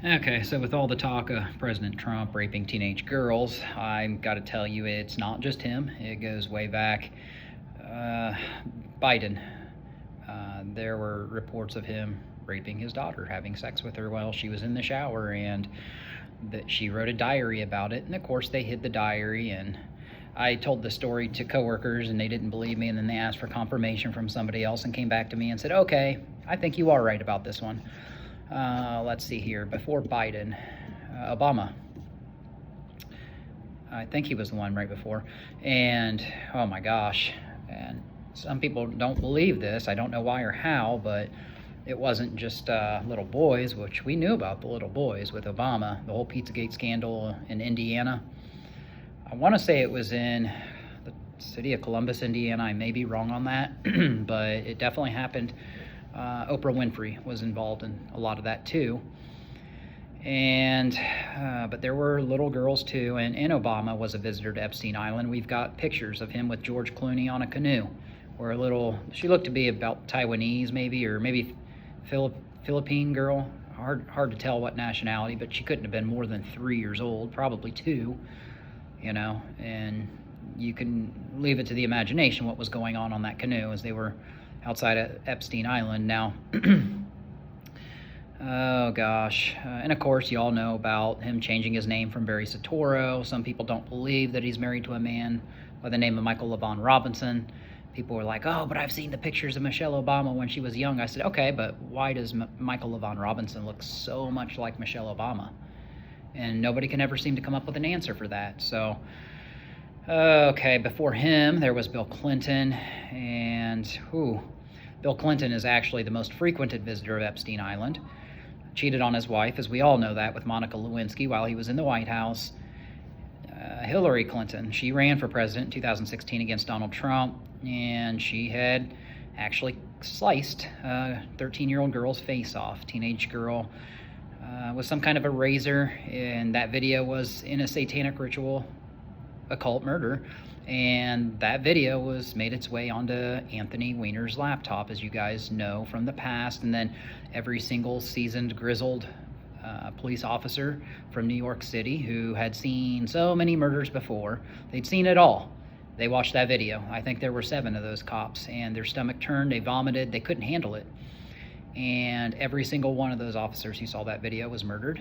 Okay, so with all the talk of President Trump raping teenage girls, I've got to tell you it's not just him. It goes way back. Biden. There were reports of him raping his daughter, having sex with her while she was in the shower, and that she wrote a diary about it. And of course, they hid the diary, and I told the story to coworkers, and they didn't believe me, and then they asked for confirmation from somebody else and came back to me and said, okay, I think you are right about this one. Let's see here. Before Biden, Obama. I think he was the one right before. And, oh my gosh. And some people don't believe this. I don't know why or how, but it wasn't just little boys, which we knew about the little boys with Obama, the whole Pizzagate scandal in Indiana. I want to say it was in the city of Columbus, Indiana. I may be wrong on that, but it definitely happened. Oprah Winfrey was involved in a lot of that too. And but there were little girls too, and Obama was a visitor to Epstein Island. We've got pictures of him with George Clooney on a canoe, where she looked to be about Taiwanese maybe, or maybe Philippine girl. Hard to tell what nationality, but she couldn't have been more than 3 years old, probably 2, and you can leave it to the imagination what was going on that canoe as they were outside of Epstein Island. Now, oh gosh, and of course you all know about him changing his name from Barry Soetoro. Some people don't believe that he's married to a man by the name of Michael LaVaughn Robinson. People were like, oh, but I've seen the pictures of Michelle Obama when she was young. I said, okay, but why does Michael LaVaughn Robinson look so much like Michelle Obama? And nobody can ever seem to come up with an answer for that. So, okay, before him, there was Bill Clinton, and Bill Clinton is actually the most frequented visitor of Epstein Island. Cheated on his wife, as we all know that, with Monica Lewinsky while he was in the White House. Hillary Clinton, she ran for president in 2016 against Donald Trump, and she had actually sliced a 13-year-old girl's face off, teenage girl, with some kind of a razor, and that video was in a satanic ritual, occult murder, and that video made its way onto Anthony Weiner's laptop, as you guys know from the past. And then every single seasoned, grizzled police officer from New York City who had seen so many murders before, they'd seen it all. They watched that video. I think there were 7 of those cops, and their stomach turned, they vomited, they couldn't handle it. And every single one of those officers who saw that video was murdered.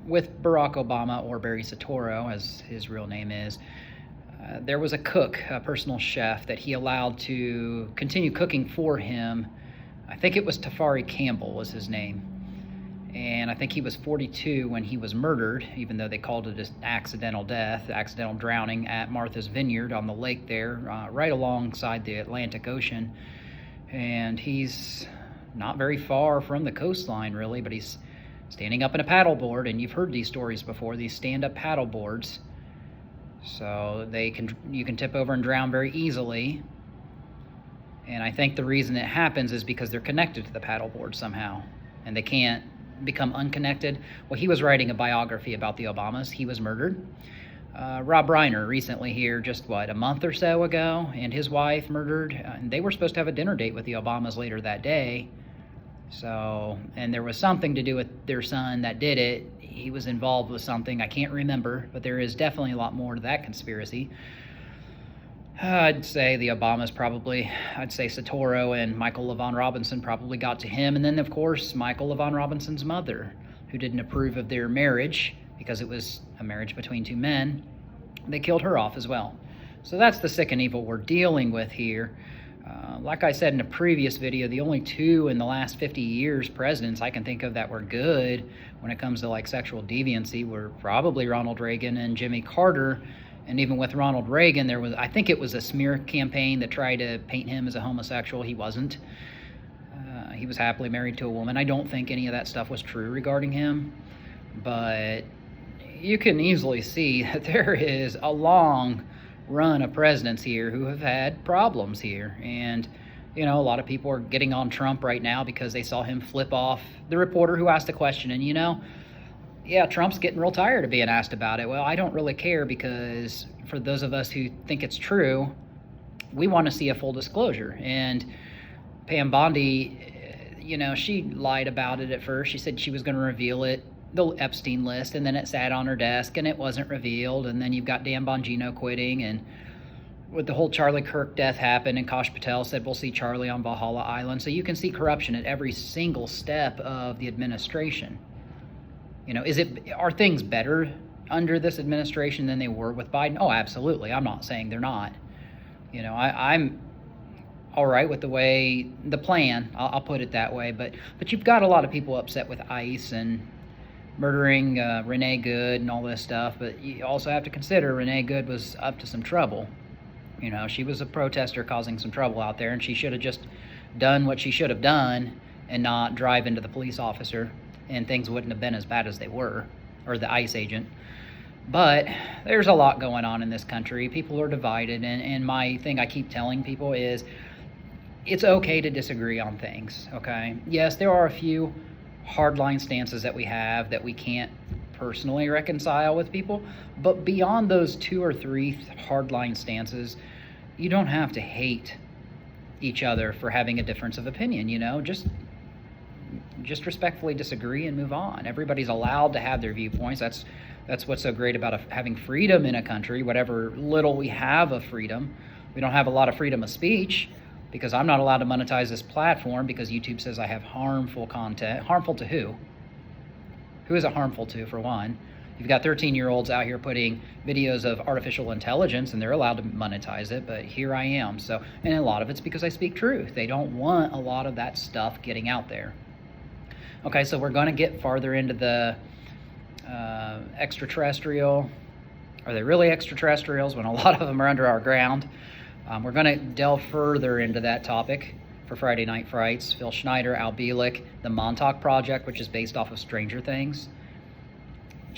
With Barack Obama, or Barry Soetoro, as his real name is, there was a cook, a personal chef, that he allowed to continue cooking for him. I think it was Tafari Campbell was his name. And I think he was 42 when he was murdered, even though they called it an accidental death, accidental drowning at Martha's Vineyard on the lake there, right alongside the Atlantic Ocean. And he's not very far from the coastline, really, but he's standing up in a paddleboard, and you've heard these stories before, these stand-up paddle boards. So you can tip over and drown very easily. And I think the reason it happens is because they're connected to the paddleboard somehow, and they can't become unconnected. Well, he was writing a biography about the Obamas. He was murdered. Rob Reiner recently here, just a month or so ago, and his wife murdered. And they were supposed to have a dinner date with the Obamas later that day. So, and there was something to do with their son that did it. He was involved with something. I can't remember, but there is definitely a lot more to that conspiracy. I'd say the Obamas I'd say Soetoro and Michael LaVaughn Robinson probably got to him. And then, of course, Michael LaVaughn Robinson's mother, who didn't approve of their marriage because it was a marriage between 2 men. They killed her off as well. So that's the sick and evil we're dealing with here. Like I said in a previous video, the only 2 in the last 50 years presidents I can think of that were good when it comes to sexual deviancy were probably Ronald Reagan and Jimmy Carter. And even with Ronald Reagan, I think it was a smear campaign that tried to paint him as a homosexual. He wasn't. He was happily married to a woman. I don't think any of that stuff was true regarding him, but you can easily see that there is a long run of presidents here who have had problems here. And a lot of people are getting on Trump right now because they saw him flip off the reporter who asked the question. And yeah, Trump's getting real tired of being asked about it. Well, I don't really care, because for those of us who think it's true, we want to see a full disclosure. And Pam Bondi, she lied about it at first. She said she was going to reveal it, the Epstein list, and then it sat on her desk and it wasn't revealed. And then you've got Dan Bongino quitting, and with the whole Charlie Kirk death happened, and Kosh Patel said, we'll see Charlie on Valhalla Island. So you can see corruption at every single step of the administration. Are things better under this administration than they were with Biden? Oh, absolutely. I'm not saying they're not. I'm all right with the plan. I'll put it that way. But you've got a lot of people upset with ICE and murdering Renee Good and all this stuff. But you also have to consider Renee Good was up to some trouble. She was a protester causing some trouble out there, and she should have just done what she should have done and not drive into the police officer, and things wouldn't have been as bad as they were, or the ICE agent. But there's a lot going on in this country. People are divided, and my thing I keep telling people is it's okay to disagree on things, okay? Yes, there are a few hardline stances that we have that we can't personally reconcile with people, but beyond those 2 or 3 hardline stances, you don't have to hate each other for having a difference of opinion. Just respectfully disagree and move on. Everybody's allowed to have their viewpoints. That's what's so great about having freedom in a country. Whatever little we have of freedom, we don't have a lot of freedom of speech, because I'm not allowed to monetize this platform because YouTube says I have harmful content. Harmful to who? Who is it harmful to, for one? You've got 13-year-olds out here putting videos of artificial intelligence, and they're allowed to monetize it, but here I am. And a lot of it's because I speak truth. They don't want a lot of that stuff getting out there. Okay, so we're going to get farther into the extraterrestrial. Are they really extraterrestrials when a lot of them are under our ground? We're going to delve further into that topic for Friday Night Frights. Phil Schneider, Al Bielek, the Montauk Project, which is based off of Stranger Things.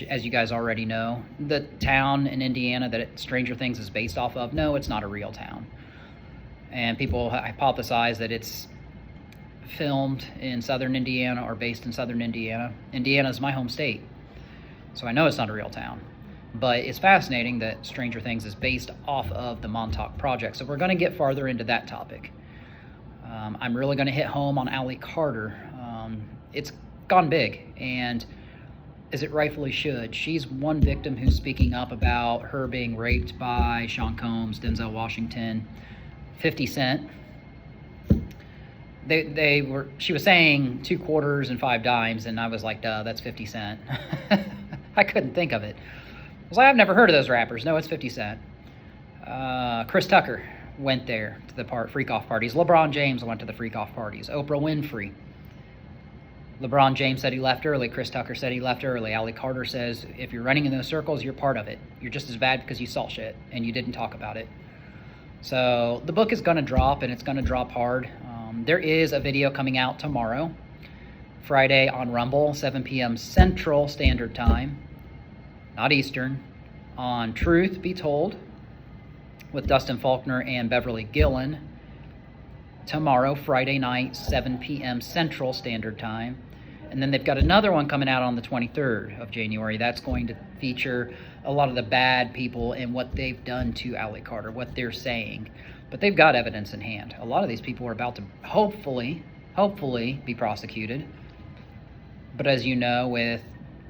As you guys already know, the town in Indiana that Stranger Things is based off of, no, it's not a real town. And people hypothesize that it's filmed in southern Indiana or based in southern Indiana. Indiana is my home state, so I know it's not a real town. But it's fascinating that Stranger Things is based off of the Montauk Project. So we're going to get farther into that topic. I'm really going to hit home on Allie Carter. It's gone big, and as it rightfully should. She's one victim who's speaking up about her being raped by Sean Combs, Denzel Washington, 50 Cent. She was saying 2 quarters and 5 dimes, and I was like, duh, that's 50 Cent. I couldn't think of it. I was like, I've never heard of those rappers. No, it's 50 Cent. Chris Tucker went there to the freak-off parties. LeBron James went to the freak-off parties. Oprah Winfrey. LeBron James said he left early. Chris Tucker said he left early. Allie Carter says, if you're running in those circles, you're part of it. You're just as bad because you saw shit and you didn't talk about it. So the book is going to drop, and it's going to drop hard. There is a video coming out tomorrow, Friday, on Rumble, 7 p.m. Central Standard Time, not Eastern, on Truth Be Told with Dustin Faulkner and Beverly Gillen. Tomorrow, Friday night, 7 p.m. Central Standard Time. And then they've got another one coming out on the 23rd of January. That's going to feature a lot of the bad people and what they've done to Allie Carter, what they're saying. But they've got evidence in hand. A lot of these people are about to hopefully be prosecuted. But as you know, with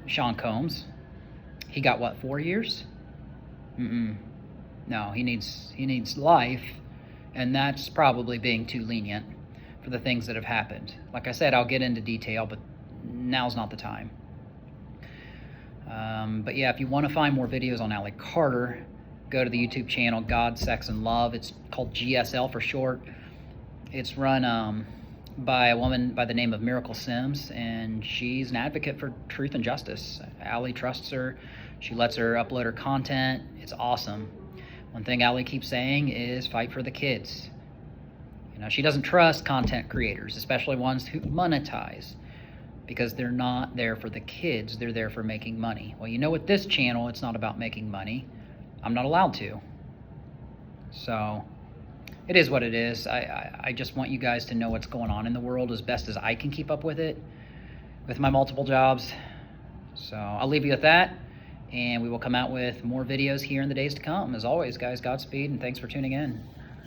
Sean Combs, he got, 4 years? No, he needs life, and that's probably being too lenient for the things that have happened. Like I said, I'll get into detail, but now's not the time. But yeah, if you want to find more videos on Allie Carter, go to the YouTube channel God, Sex, and Love. It's called GSL for short. It's run by a woman by the name of Miracle Sims, and she's an advocate for truth and justice. Allie trusts her. She lets her upload her content. It's awesome. One thing Allie keeps saying is fight for the kids. She doesn't trust content creators, especially ones who monetize, because they're not there for the kids. They're there for making money. Well, with this channel, it's not about making money. I'm not allowed to. So it is what it is. I just want you guys to know what's going on in the world as best as I can keep up with it with my multiple jobs. So I'll leave you with that, and we will come out with more videos here in the days to come. As always, guys, Godspeed, and thanks for tuning in.